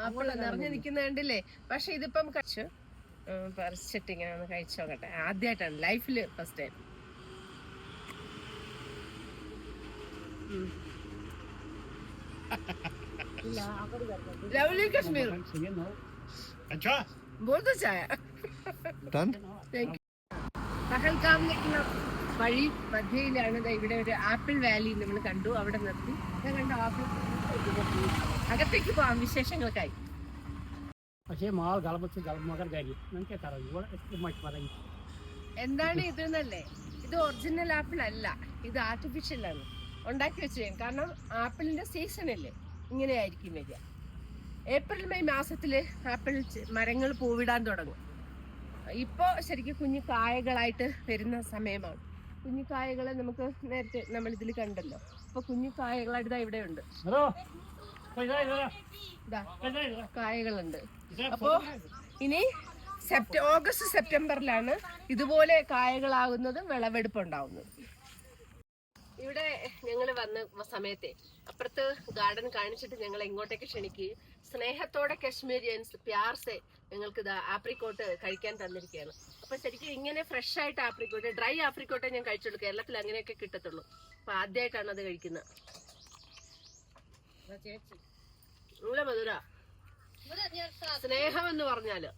Apple നിറഞ്ഞു നിൽക്കുന്ന കണ്ടില്ലേ? പക്ഷെ ഇതിപ്പം കഴിച്ചു പറിച്ചിട്ട് ഇങ്ങനെ ഒന്ന് കഴിച്ചു നോക്കട്ടെ. ആദ്യമായിട്ടാണ് ലൈഫില് ഫസ്റ്റ് ടൈം. लवली कश्मीर बहुत अच्छा है. പഹൽഗാമിലേക്കുള്ള വഴി മധ്യയിലാണ്. ഇവിടെ ഒരു ആപ്പിൾ വാലി നമ്മൾ കണ്ടു, അവിടെ നിർത്തി കണ്ടു ആപ്പിൾ. അകത്തേക്ക് പോവാം വിശേഷങ്ങൾക്കായി. എന്താണ് ഇത് എന്നല്ലേ? ഇത് ഒറിജിനൽ ആപ്പിൾ അല്ല, ഇത് ആർട്ടിഫിഷ്യൽ ആണ്, ഉണ്ടാക്കി വെച്ചത്. കാരണം ആപ്പിളിന്റെ സീസണല്ലേ ഇങ്ങനെയായിരിക്കും വരിക. ഏപ്രിൽ മെയ് മാസത്തില് ആപ്പിൾ മരങ്ങൾ പൂവിടാൻ തുടങ്ങും. ഇപ്പോ ശരിക്കും കുഞ്ഞു കായകളായിട്ട് വരുന്ന സമയമാണ്. കുഞ്ഞു കായകളെ നമുക്ക് നേരത്തെ നമ്മൾ ഇതിൽ കണ്ടല്ലോ. ഇപ്പൊ കുഞ്ഞു കായകളായിട്ട് ഇവിടെ ഉണ്ട്, കായകളുണ്ട്. അപ്പോ ഇനി ഓഗസ്റ്റ് സെപ്റ്റംബറിലാണ് ഇതുപോലെ കായകളാകുന്നതും വിളവെടുപ്പ് ഉണ്ടാവുന്നത്. ഇവിടെ ഞങ്ങൾ വന്ന സമയത്തെ അപ്പുറത്ത് ഗാർഡൻ കാണിച്ചിട്ട് ഞങ്ങൾ ഇങ്ങോട്ടേക്ക് ക്ഷണിക്കുകയും സ്നേഹത്തോടെ കശ്മീരിയൻസ് പ്യാർസെ ഞങ്ങൾക്ക് ഇത് ആപ്രിക്കോട്ട് കഴിക്കാൻ തന്നിരിക്കുകയാണ്. അപ്പൊ ശരിക്കും ഇങ്ങനെ ഫ്രഷ് ആയിട്ട് ആപ്രിക്കോട്ട്, ഡ്രൈ ആപ്രിക്കോട്ടെ ഞാൻ കഴിച്ചുള്ളൂ. കേരളത്തിൽ അങ്ങനെയൊക്കെ കിട്ടത്തുള്ളൂ. അപ്പൊ ആദ്യമായിട്ടാണ് അത് കഴിക്കുന്നത്. നല്ല മധുര. സ്നേഹം എന്ന് പറഞ്ഞാല്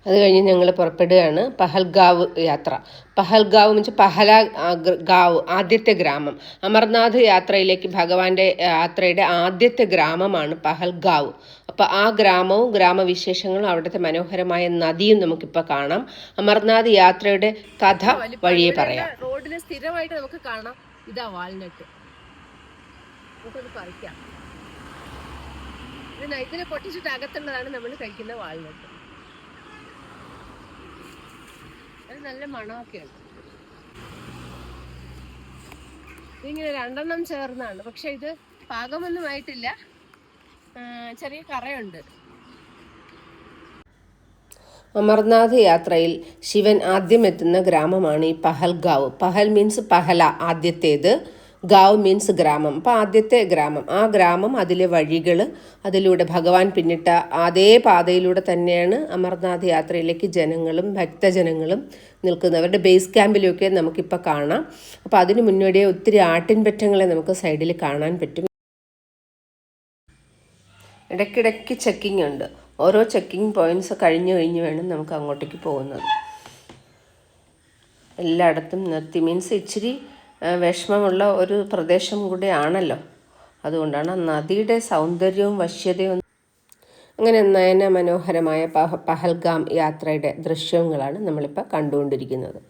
അത് കഴിഞ്ഞ് ഞങ്ങൾ പുറപ്പെടുകയാണ്. പഹൽഗാവ് യാത്ര. പഹൽഗാവ് എന്ന് വെച്ചാൽ ഗാവ്, ആദ്യത്തെ ഗ്രാമം. അമർനാഥ് യാത്രയിലേക്ക് ഭഗവാന്റെ യാത്രയുടെ ആദ്യത്തെ ഗ്രാമമാണ് പഹൽഗാവ്. അപ്പോൾ ആ ഗ്രാമവും ഗ്രാമവിശേഷങ്ങളും അവിടുത്തെ മനോഹരമായ നദിയും നമുക്കിപ്പോൾ കാണാം. അമർനാഥ് യാത്രയുടെ കഥ വഴിയെ പറയാം. റോഡിൽ സ്ഥിരമായിട്ട് നമുക്ക് കാണാം. ഇതാ വാൾനട്ട്, നമുക്കത് പറിക്കാം. ഇതിനെ പൊട്ടിച്ചിട്ട് അകത്തുള്ളതാണ് നമ്മൾ കഴിക്കുന്ന വാൾനട്ട്. നല്ല മണമൊക്കെയുണ്ട്. ഇതിങ്ങനെ രണ്ടെണ്ണം ചേർന്നാണ്, പക്ഷെ ഇത് പാകമൊന്നും ആയിട്ടില്ല, ചെറിയ കറയുണ്ട്. അമർനാഥ് യാത്രയിൽ ശിവൻ ആദ്യം എത്തുന്ന ഗ്രാമമാണ് ഈ പഹൽഗാവ്. പഹൽ മീൻസ് പഹല, ആദ്യത്തേത്. ഗാവ് മീൻസ് ഗ്രാമം. അപ്പോൾ ആദ്യത്തെ ഗ്രാമം, ആ ഗ്രാമം, അതിലെ വഴികൾ, അതിലൂടെ ഭഗവാൻ പിന്നിട്ട അതേ പാതയിലൂടെ തന്നെയാണ് അമർനാഥ് യാത്രയിലേക്ക് ജനങ്ങളും ഭക്തജനങ്ങളും നിൽക്കുന്നത്. അവരുടെ ബേസ് ക്യാമ്പിലൊക്കെ നമുക്കിപ്പോൾ കാണാം. അപ്പോൾ അതിന് മുന്നോടിയെ ഒത്തിരി ആട്ടിൻപറ്റങ്ങളെ നമുക്ക് സൈഡിൽ കാണാൻ പറ്റും. ഇടയ്ക്കിടയ്ക്ക് ചെക്കിംഗ് ഉണ്ട്. ഓരോ ചെക്കിംഗ് പോയിൻറ്റ്സ് കഴിഞ്ഞ് വേണം നമുക്ക് അങ്ങോട്ടേക്ക് പോകുന്നത്. എല്ലായിടത്തും നിർത്തി, മീൻസ് ഇച്ചിരി വിഷമമുള്ള ഒരു പ്രദേശം കൂടെ ആണല്ലോ. അതുകൊണ്ടാണ് നദിയുടെ സൗന്ദര്യവും വശ്യതയും. അങ്ങനെ നയന മനോഹരമായ പഹൽഗാം യാത്രയുടെ ദൃശ്യങ്ങളാണ് നമ്മളിപ്പോൾ കണ്ടുകൊണ്ടിരിക്കുന്നത്.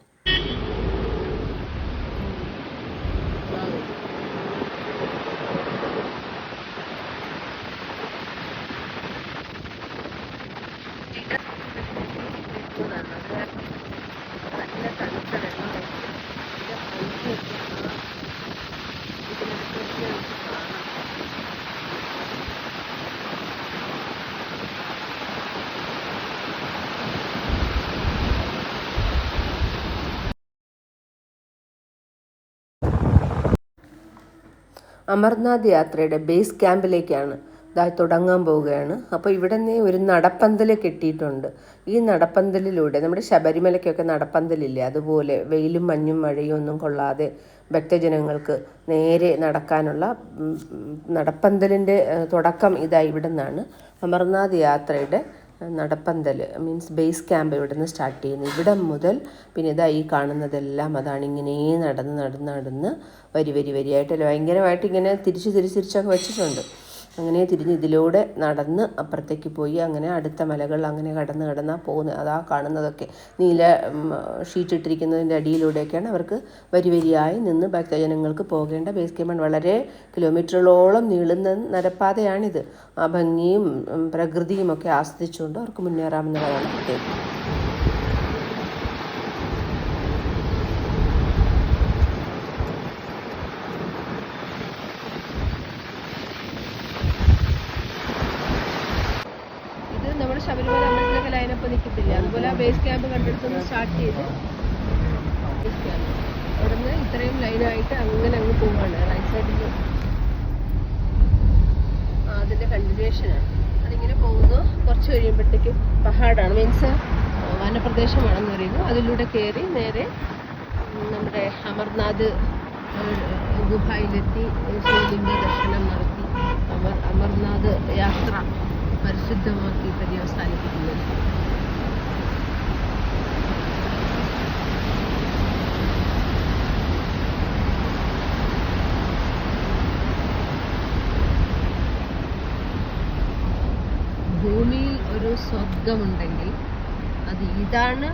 അമർനാഥ് യാത്രയുടെ ബേസ് ക്യാമ്പിലേക്കാണ് തുടങ്ങാൻ പോവുകയാണ്. അപ്പോൾ ഇവിടെ നിന്ന് ഒരു നടപ്പന്തൽ കെട്ടിയിട്ടുണ്ട്. ഈ നടപ്പന്തലിലൂടെ നമ്മുടെ ശബരിമലയ്ക്കൊക്കെ നടപ്പന്തലില്ലേ, അതുപോലെ വെയിലും മഞ്ഞും മഴയും ഒന്നും കൊള്ളാതെ ഭക്തജനങ്ങൾക്ക് നേരെ നടക്കാനുള്ള നടപ്പന്തലിൻ്റെ തുടക്കം ഇതാ ഇവിടെ നിന്നാണ്. അമർനാഥ് യാത്രയുടെ നടപ്പന്തൽ മീൻസ് ബേസ് ക്യാമ്പ് ഇവിടെ നിന്ന് സ്റ്റാർട്ട് ചെയ്യുന്നു. ഇവിടെ മുതൽ പിന്നെ ഇതാ ഈ കാണുന്നതെല്ലാം അതാണ്. ഇങ്ങനെ നടന്ന് വരിയായിട്ടല്ല, ഭയങ്കരമായിട്ട് ഇങ്ങനെ തിരിച്ചൊക്കെ വെച്ചിട്ടുണ്ട്. അങ്ങനെ തിരിഞ്ഞ് ഇതിലൂടെ നടന്ന് അപ്പുറത്തേക്ക് പോയി അങ്ങനെ അടുത്ത മലകൾ അങ്ങനെ കടന്നാ പോകുന്നത്. അതാ കാണുന്നതൊക്കെ നീല ഷീറ്റ് ഇട്ടിരിക്കുന്നതിൻ്റെ അടിയിലൂടെയൊക്കെയാണ് അവർക്ക് വരിയായി നിന്ന് ഭക്തജനങ്ങൾക്ക് പോകേണ്ട ബേസ് ക്യാമ്പാണ്. വളരെ കിലോമീറ്ററുകളോളം നീളുന്ന നടപ്പാതയാണിത്. ആ ഭംഗിയും പ്രകൃതിയും ഒക്കെ ആസ്വദിച്ചുകൊണ്ട് അവർക്ക് മുന്നേറാമെന്നുള്ളതാണ് പ്രത്യേകം. ശബരിമല അമ്പലത്തിലൊക്കെ ലൈനപ്പ് നിൽക്കത്തില്ല, അതുപോലെ ആ ബേസ് ക്യാമ്പ് കണ്ടെടുത്തൊന്ന് സ്റ്റാർട്ട് ചെയ്ത് ബേസ് ക്യാമ്പ് അവിടെ നിന്ന് ഇത്രയും ലൈനായിട്ട് അങ്ങനെ അങ്ങ് പോവാണ്. റൈറ്റ് സൈഡിൽ സ്റ്റേഷനാണ്. അതിങ്ങനെ പോകുന്നു. കുറച്ച് കഴിയുമ്പോഴത്തേക്കും പഹാഡാണ്, മീൻസ് വനപ്രദേശമാണെന്ന് പറയുന്നു. അതിലൂടെ കയറി നേരെ നമ്മുടെ അമർനാഥ് ഗുഹയിലെത്തി ശിവലിംഗ ദർശനം നടത്തി അമർനാഥ് യാത്ര പരിശുദ്ധമാക്കി പര്യവസാനിപ്പിക്കുന്നത്. ഭൂമിയിൽ ഒരു സ്വർഗമുണ്ടെങ്കിൽ അത് ഇതാണ്.